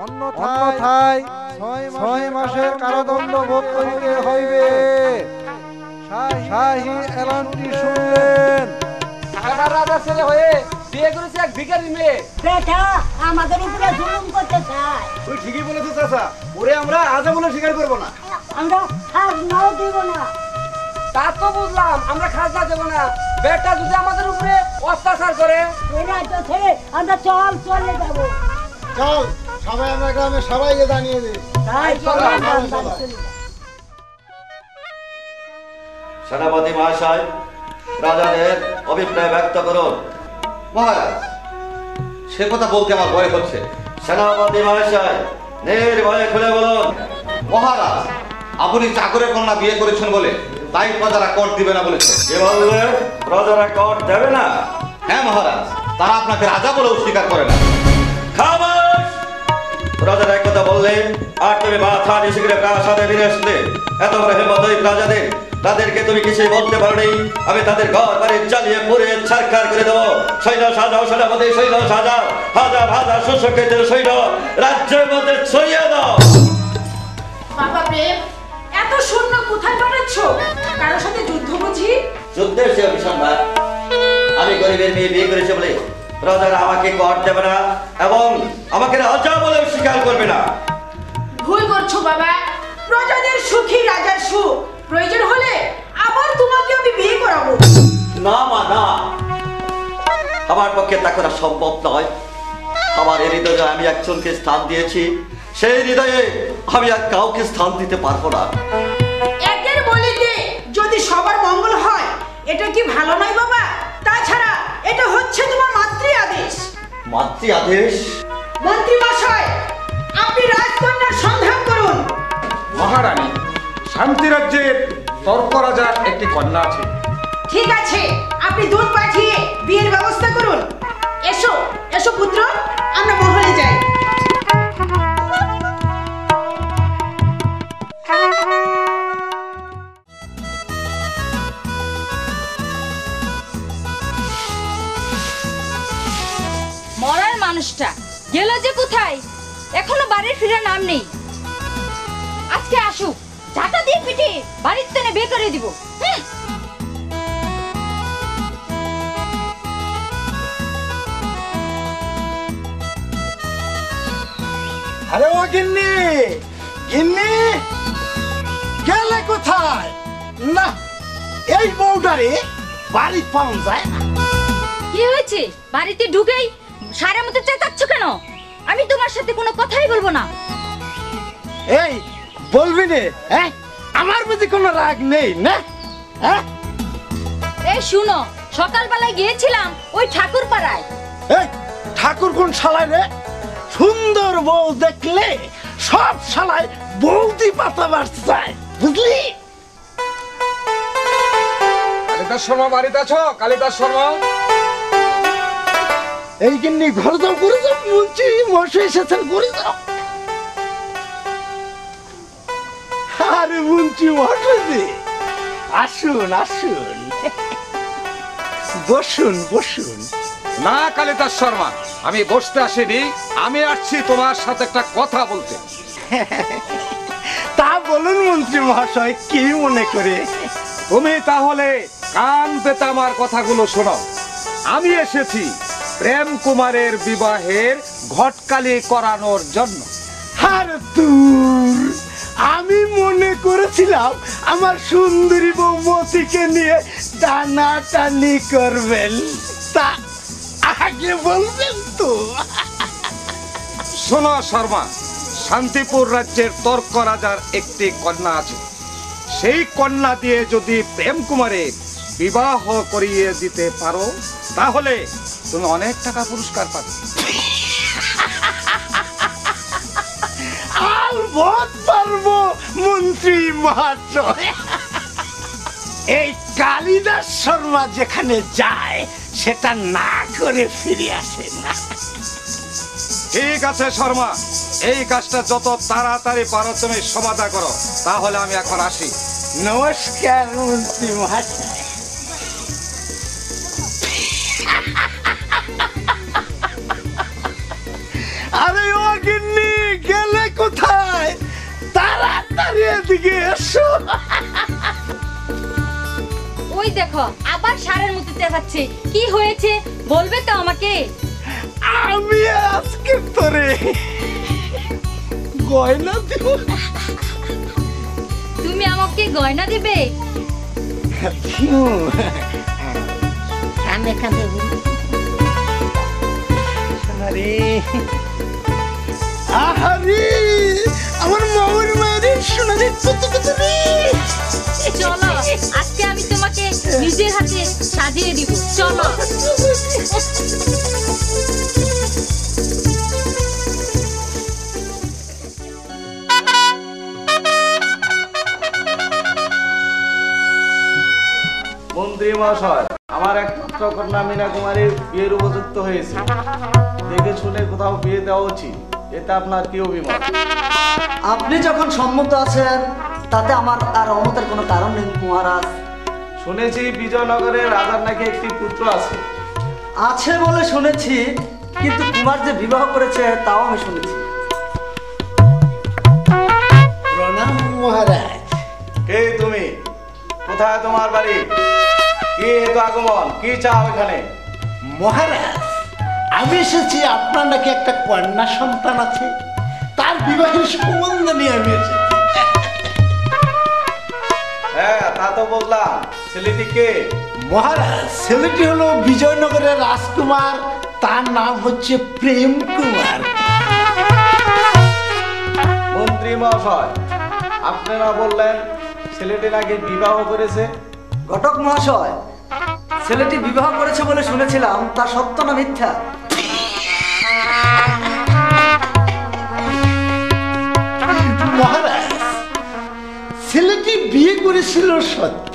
অন্যথায় 6 মাসের কারাদণ্ড ভোগ করিতে হইবে। শাহী এলানটি শুনলেন।
আমার রাজা ছেলে হয়ে বিয়ে করেছে এক ভিখারি মেয়ে।
বেটা আমাদের উপরে জুলুম করতে চায়।
তুই ঠিকই বলেছিস চাচা, ওরে আমরা আজে বলে স্বীকার করবো না।
আমরা খাজনাও দিব না।
তা তো বুঝলাম, আমরা খাজনা দেবো না। বেটা যদি আমাদের উপরে অত্যাচার করে,
এই রাজ্য ছেড়ে আমরা চলে যাব।
চল সবাই আমরা গ্রামে সবাইকে জানিয়ে দিই।
তাই চলো আমরা চলে যাব।
সেনাপতি মহাশয়, রাজাদের অভিপ্রায় ব্যক্ত করুন।
মহারাজ, সে কথা বলতে আমার ভয় হচ্ছে।
সেনাপতি মহাশয়, নির্ভয়ে খুলে বলুন।
মহারাজ, আপনি চাকরের কন্যা বিয়ে করেছেন বলে তাই প্রজারা কর দিবে না বলেছে।
কে বললে প্রজারা কর দেবে না?
হ্যাঁ মহারাজ, তারা আপনাকে রাজা বলেও স্বীকার করে না।
খামোশ! প্রজারা এক কথা বললে আর তুমি মাথা নিচু করে প্রাসাদে ফিরে আসলে এত বড় হেমত ওই প্রজাদের, তাদেরকে তুমি কিছুই বলতে পারো নি। আমি তাদের ঘর বাড়ি জ্বালিয়ে পুড়ে ছারখার করে দেবো। সৈন্য সাজাও, সেনাপতি সৈন্য সাজাও, হাজার হাজার সুশিক্ষিত সৈন্য রাজ্যের মধ্যে ছড়িয়ে দাও।
বাবা প্রেম, এত সৈন্য কোথায় পাঠাচ্ছ? কারোর সাথে যুদ্ধ বুঝি?
যুদ্ধের সে অভিসম্বাদ। আমি গরিবের মেয়ে বিয়ে করেছি বলে প্রজারা আমাকে কর দেবে না এবং আমাকে রাজা বলে স্বীকার করবে না।
ভুল করছো বাবা। প্রজাদের সুখী রাজার সুখ। প্রয়োজন হলে আবার তোমাকে আমি বিয়ে করাবো।
না মা, না, আমার পক্ষে তা করা সম্ভব নয়। আমার এই হৃদয়ে আমি একজনকে স্থান দিয়েছি, সেই হৃদয়ে আমি আর কাউকে স্থান দিতে পারবো না।
একের বলিতে যদি সবার মঙ্গল হয়, এটা কি ভালো নয় বাবা? তাছাড়া এটা হচ্ছে তোমার মাতৃ আদেশ।
মাতৃ আদেশ?
মন্ত্রী মশাই, আপনি রাজকন্যার সন্ধান করুন।
মহারানী, শান্তি রাজ্যের তর্ক রাজার একটি কন্যা আছে।
ঠিক আছে, আপনি দূত পাঠিয়ে বিয়ের ব্যবস্থা করুন। এসো এসো পুত্র, আমরা মহলে যাই।
মরার মানুষটা গেল যে কোথায়, এখনো বাড়ির ফিরার নাম নেই। আজকে আসুক, ঝাঁটা দিয়ে পিটি বাড়ির তেনে বের করে দিব।
আরে ও গিন্নি, গিন্নি গেলে কোথায়? না, এই বউটারে বাড়ি পাওয়া যায় না।
কি হয়েছে? বাড়িতে ঢুকেই সারা মতো চেঁচাচ্ছ কেন? আমি তোমার সাথে কোনো কথাই বলবো না।
এই বলবি নে, হ্যাঁ? আমার প্রতি কোনো রাগ নেই না? হ্যাঁ,
এই শুনো, সকালবেলায় গিয়েছিলাম ওই ঠাকুর পাড়ায়।
এই ঠাকুর কোন শালায় রে? সুন্দর বউ দেখলে সব শালায় বৌদি পাতা বাড়ছে, বুঝলি?
কালিদাস শর্মা বাড়িতে আছো? কালিদাস শর্মা,
এই গিন্নি ঘরে যাও, করে যাও, মন্ত্রী মশাই এসেছেন, করে যাও। আরে মন্ত্রী মশাই, আসুন আসুন, বসুন বসুন।
না কালিদাস শর্মা, আমি বসতে আসিনি, আমি আসছি তোমার সাথে একটা কথা বলতে।
তা বলুন মন্ত্রী মহাশয়, কি মনে করে?
তুমি তাহলে কান পেতে আমার কথাগুলো শোনো। আমি এসেছি প্রেম কুমারের বিবাহের ঘটকালি করানোর জন্য।
আর দূর, আমি মনে করেছিলাম আমার সুন্দরী বউ মতিকে নিয়ে টানাটানি করবেন, তা আগে বলবেন তো।
শোনো শর্মা, শান্তিপুর রাজ্যের তর্ক রাজার একটি কন্যা আছে। সেই কন্যা দিয়ে যদি প্রেম কুমারের বিবাহ করিয়ে দিতে পারো তাহলে তুমি অনেক টাকা পুরস্কার পাবে।
আলবত পারবো মন্ত্রী মহাশয়। এই কালিদাস শর্মা যেখানে যায় সেটা না করে ফিরে আসে না।
ঠিক আছে শর্মা, এই কাজটা যত তাড়াতাড়ি পারো তুমি সমাধা করো, তাহলে আমি এখন আসি।
নমস্কার মন্ত্রী মহাশয়। আরে ও গিন্নি, গেলে কোথায়? তাড়াতাড়ি এদিকে এসো।
ওই দেখো আবার সারের মতো চেঁচাচ্ছে, কি হয়েছে বলবে তো আমাকে?
আমি আজকে তোরে গয়না দেব।
তুমি আমাকে গয়না দিবে?
কানে কানে আহারে আমার মামার মায়ের শোনা যাচ্ছে।
চলো আজকে আমি তোমাকে নিজের হাতে সাজিয়ে দিব, চলো।
মন্ত্রী মহাশয়, আমার একমাত্র কন্যা মীনা কুমারীর বিয়ের উপযুক্ত হয়েছে, দেখে শুনে কোথাও বিয়ে দেওয়া উচিত, এতে আপনার কি অভিমত?
আপনি যখন সম্মত আছেন তাতে আমার আর অমতের কোনো কারণ নেই মহারাজ।
শুনেছি বিজয়নগরের রাজার নাকি একটি পুত্র আছে।
আছে বলে শুনেছি, কিন্তু কুমার যে বিবাহ করেছে তাও আমি শুনেছি।
প্রণাম মহারাজ।
কে তুমি? কোথায় তোমার বাড়ি? কি হেতু আগমন? কি চাও এখানে?
মহারাজ, আমি এসেছি আপনার নাকি একটা কন্যা সন্তান আছে, তার বিবাহের সম্বন্ধ নিয়ে আমি এসেছি।
হ্যাঁ তা তো বললাম, ছেলেটি কে?
মহারাজ, ছেলেটি হলো বিজয়নগরের রাজকুমার, তার নাম হচ্ছে প্রেম কুমার।
মন্ত্রী মহাশয়, আপনারা বললেন ছেলেটি নাকি বিবাহ করেছে।
ঘটক মহাশয়, ছেলেটি বিবাহ করেছে বলে শুনেছিলাম, তা সত্য না মিথ্যা?
মহারাজ, ছেলেটি বিয়ে করেছিল সত্য,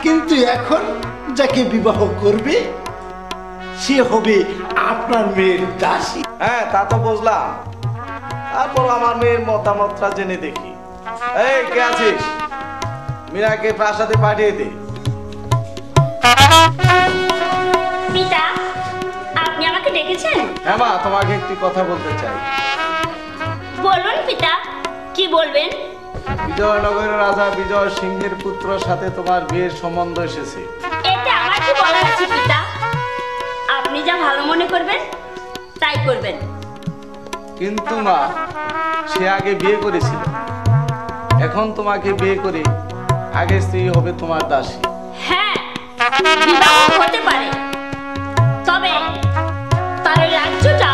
কিন্তু এখন যাকে বিবাহ করবে সে হবে আপনার মেয়ের দাসী।
হ্যাঁ তা তো বুঝলাম, তারপর আমার মেয়ের মতামতটা জেনে দেখি। এই কে আছিস? মীরাকে প্রাসাদে পাঠিয়ে দে।
পিতা, আপনি আমাকে ডেকেছেন?
হ্যাঁ মা, তোমাকে একটি কথা বলতে চাই।
বলুন পিতা, কি বলবেন?
বিজয়নগরের রাজা বিজয় সিংহের পুত্রের সাথে তোমার বিয়ের সম্বন্ধ এসেছে।
এতে আমার কি বলার আছে পিতা? আপনি যা ভালো মনে করবেন তাই করবেন।
কিন্তু মা, সে আগে বিয়ে করেছিল, এখন তোমাকে বিয়ে করে আগে স্ত্রী হবে তোমার দাসী।
হ্যাঁ, বিবাহ হতে পারে, তবে তার রাজ্যটা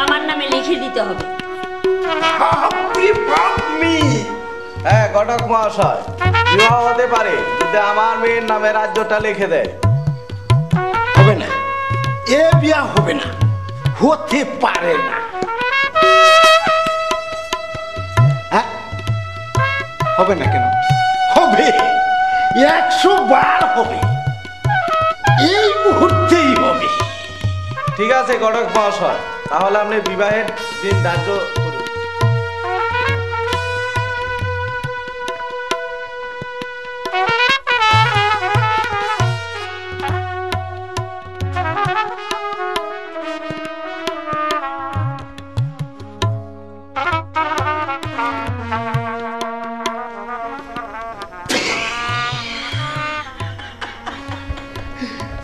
আমার নামে লিখে দিতে হবে।
হ্যাঁ ঘটক মহাশয়, বিবাহ হতে পারে যদি আমার মেয়ের নামে রাজ্যটা লিখে দেয়।
হবে না, এ বিয়া হবে না, হতে পারে না। হবে না কেন? হবে, 100 বার হবে, এই মুহূর্তেই হবে।
ঠিক আছে ঘটক মহাশয়, তাহলে আপনি বিবাহের দিন ধার্য করুন।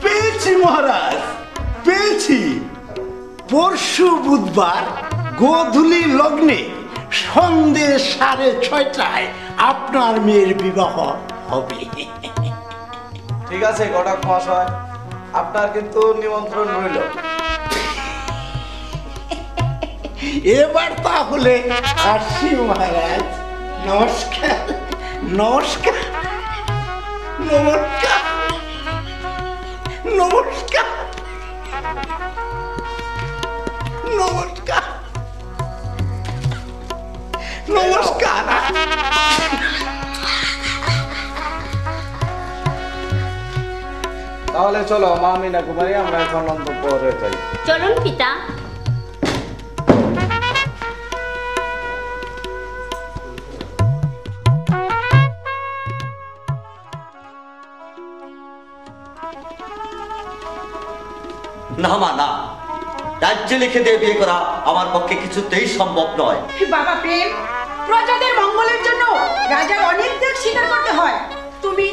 পেয়েছি মহারাজ, পেয়েছি। পরশু বুধবার গোধূলি লগ্নে সন্ধ্যে 6:30টায় আপনার মেয়ের বিবাহ হবে।
ঠিক আছে ঘটক মহাশয়, আপনার কিন্তু নিমন্ত্রণ রইল।
এবার তাহলে আসি মহারাজ। নমস্কার, নমস্কার, নমস্কার। নমস্কার নমস্কার নমস্কার।
তাহলে চলো মা মীনা কুমারী, আমরা এখন অন্তঃপুরে যাই।
চলুন পিতা।
না মা না, রাজ্যে লিখে দিয়ে বিয়ে করা আমার পক্ষে কিছুতেই সম্ভব নয়।
বাবা প্রেম, প্রজাদের মঙ্গলের জন্য রাজার অনেক ত্যাগ স্বীকার করতে হয়। তুমি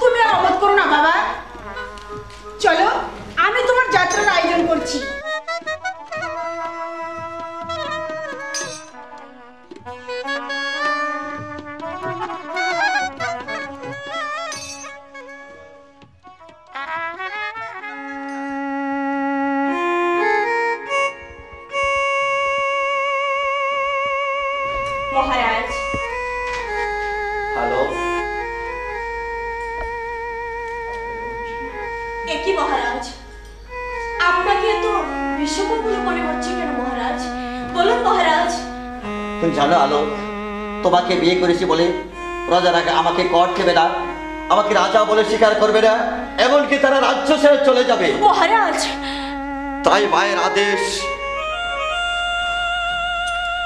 তুমি আর অমত করো না বাবা। চলো, আমি তোমার যাত্রার আয়োজন করছি।
মহারাজ।
হ্যালো,
একই মহারাজ, আপনাকে এত বিষমপূর্ণ মনে হচ্ছে কেন মহারাজ? বলুন মহারাজ।
তুমি জানো আলো, তোমাকে বিয়ে করেছি বলে প্রজারা আমাকে কর দেবে না, আমাকে রাজা বলে স্বীকার করবে না, এমনকি তারা রাজ্য ছেড়ে চলে যাবে
মহারাজ।
তাই মায়ের আদেশ,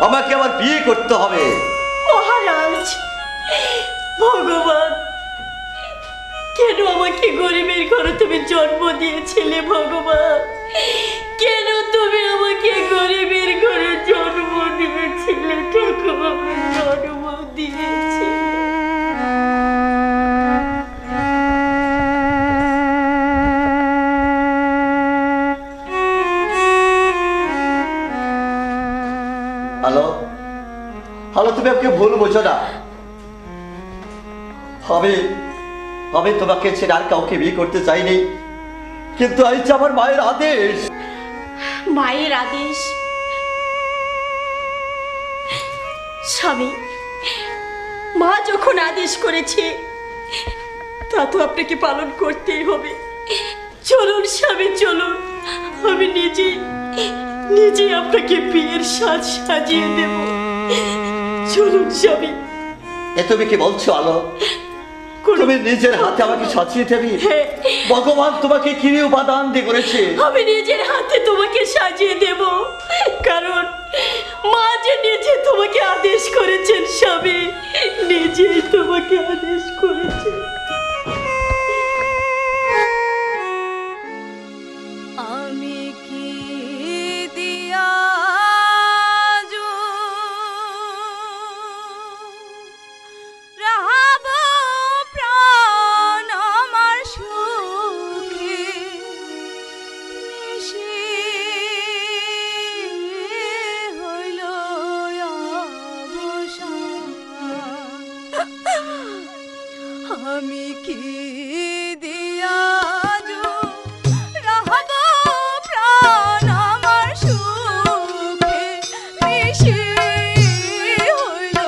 আমাকে আবার বিয়ে করতে হবে।
মহারাজ, ভগবান, কেন আমাকে গরিবের ঘরে তুমি জন্ম দিয়েছিলে ভগবান? কেন তুমি আমাকে গরিবের ঘরে জন্ম দিয়েছিলে? ঠাকুর জন্ম দিয়েছিলে।
হ্যালো হ্যালো, তুমি আমাকে ভুল বোঝো না। আমি তোমাকে ছেড়ে আর কাউকে বিয়ে করতে চাইনি, কিন্তু আজ আমার মায়ের আদেশ।
মায়ের আদেশ? স্বামী, মা যখন আদেশ করেছে তা তো আপনাকে পালন করতেই হবে। চলুন স্বামী, চলুন, আমি নিজে আপনাকে বিয়ের সাজ সাজিয়ে দেব। চলুন স্বামী।
এ তুমি কি বলছো আলো? তুমি নিজের হাতে আমাকে সাজিয়ে দেবে? ভগবান তোমাকে কি উপাদান দিয়ে করেছে?
আমি নিজের হাতে তোমাকে সাজিয়ে দেব, কারণ মা যে নিজে তোমাকে আদেশ করেছেন স্বামী, নিজেই তোমাকে আদেশ করেছেন।
আমি কি দিয়া রাহাব প্রাণ আমার সুখে নিশি হইল অবসান। আমি কি দিয়া রাহাব প্রাণ আমার সুখে নিশি হইল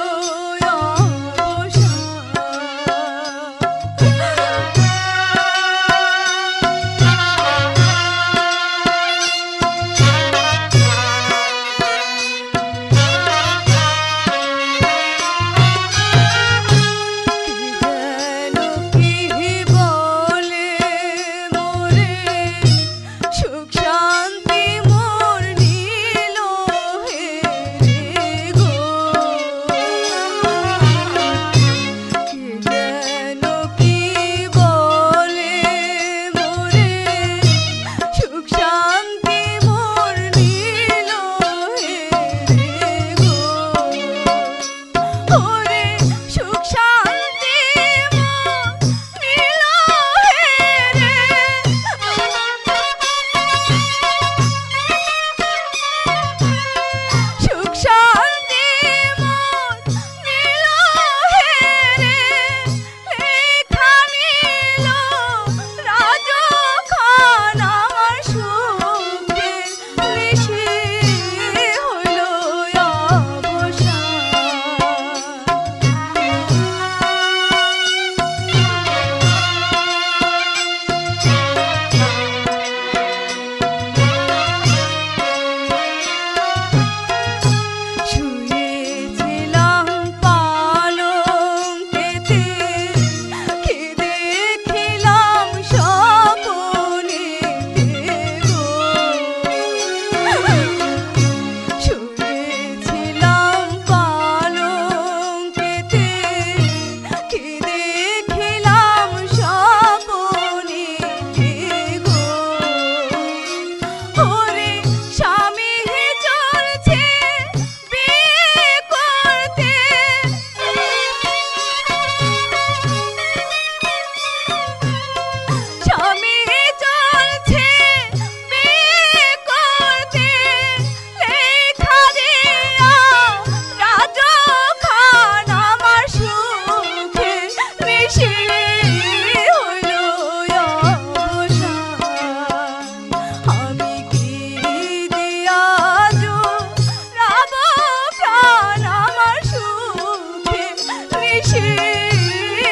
মিশে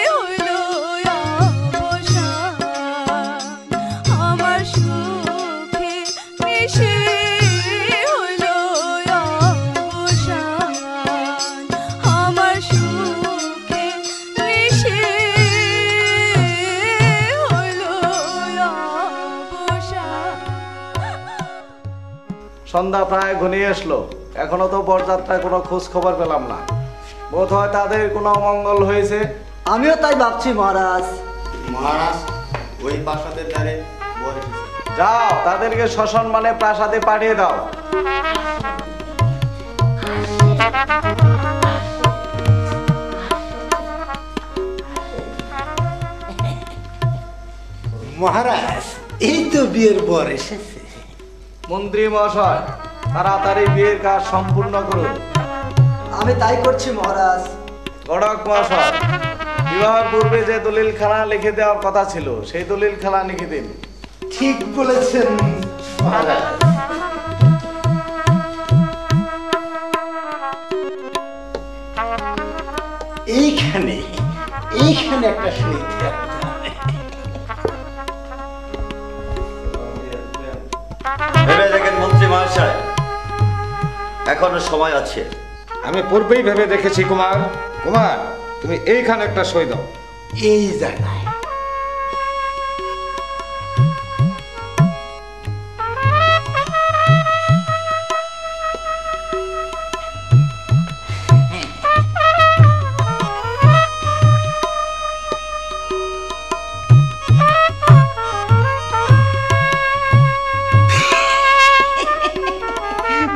হইল অবসান আমার সুখে মিশে হইল অবসান আমার সুখে মিশে হইল অবসান।
সন্ধ্যা প্রায় ঘনিয়ে আসলো, এখনো তো বরযাত্রার কোনো খোঁজ খবর পেলাম না। বোধ হয় তাদের কোনো অমঙ্গল হয়েছে।
আমিও তাই ভাবছি মহারাজ।
মহারাজ ওই প্রাসাদের দ্বারে বর এসেছে।
যাও তাদেরকে সসম্মানে প্রাসাদে পাঠিয়ে দাও।
মহারাজ এই তো বিয়ের বর এসেছে।
মন্ত্রী মহাশয়, তাড়াতাড়ি বিয়ের কাজ সম্পূর্ণ করুন।
আমি তাই করছি মহারাজ।
গড়ক মহাশয়, বিবাহের পূর্বে যে দলিল খানা লিখে দেওয়ার কথা ছিল সেই দলিল খানা লিখে দিন।
ঠিক বলেছেন মহারাজ। এইখানে এইখানে একটা সই দিতে হবে।
ভেবে দেখেন মন্ত্রী মহাশয়, এখনো সময় আছে।
আমি পূর্বেই ভেবে দেখেছি কুমার। কুমার, তুমি এইখানে একটা সই দাও।
এই জায়গায়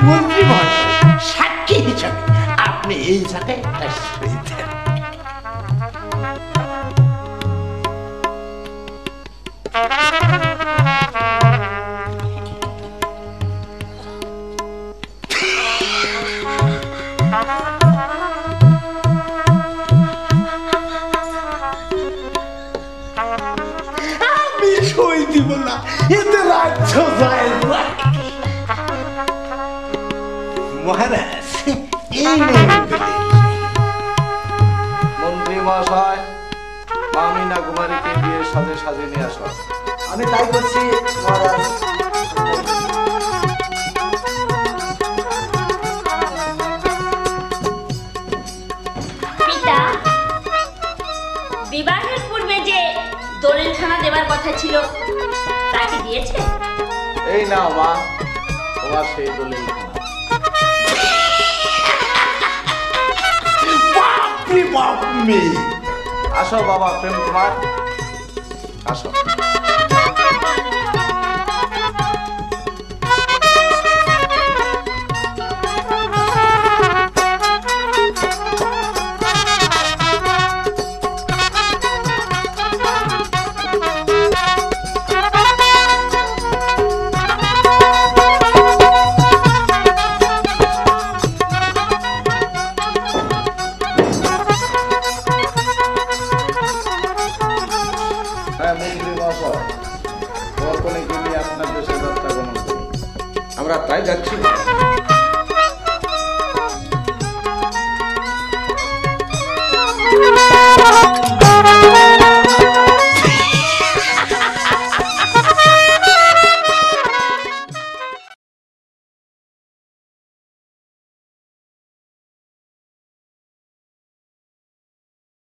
মন্ত্রী মহাশয়, সাক্ষী হিসাবে আপনি এই জায়গায় একটা সই দেন। আমি সই দিব না, এতে রাজ্য যায় না। মহারাজ এই নেন দলিল।
মন্ত্রী মহাশয়, মামিনা কুমারীকে বিয়ের সাজে সাজিয়ে নিয়ে আসো।
আমি তাই করছি মহারাজ।
পিতা, বিবাহের পূর্বে যে দলিলখানা দেবার কথা ছিল তা কি দিয়েছে?
এই নাও মা, তোমার সেই দলিল খানা।
বাপরে বাপ মেয়ে।
আসো বাবা প্রেম কুমার, আসো। হ্যাঁ মন্ত্রী মহাশয়, বরকনে গিয়ে আপনার দেশে যাত্রা গমন করি।
আমরা তাই যাচ্ছি।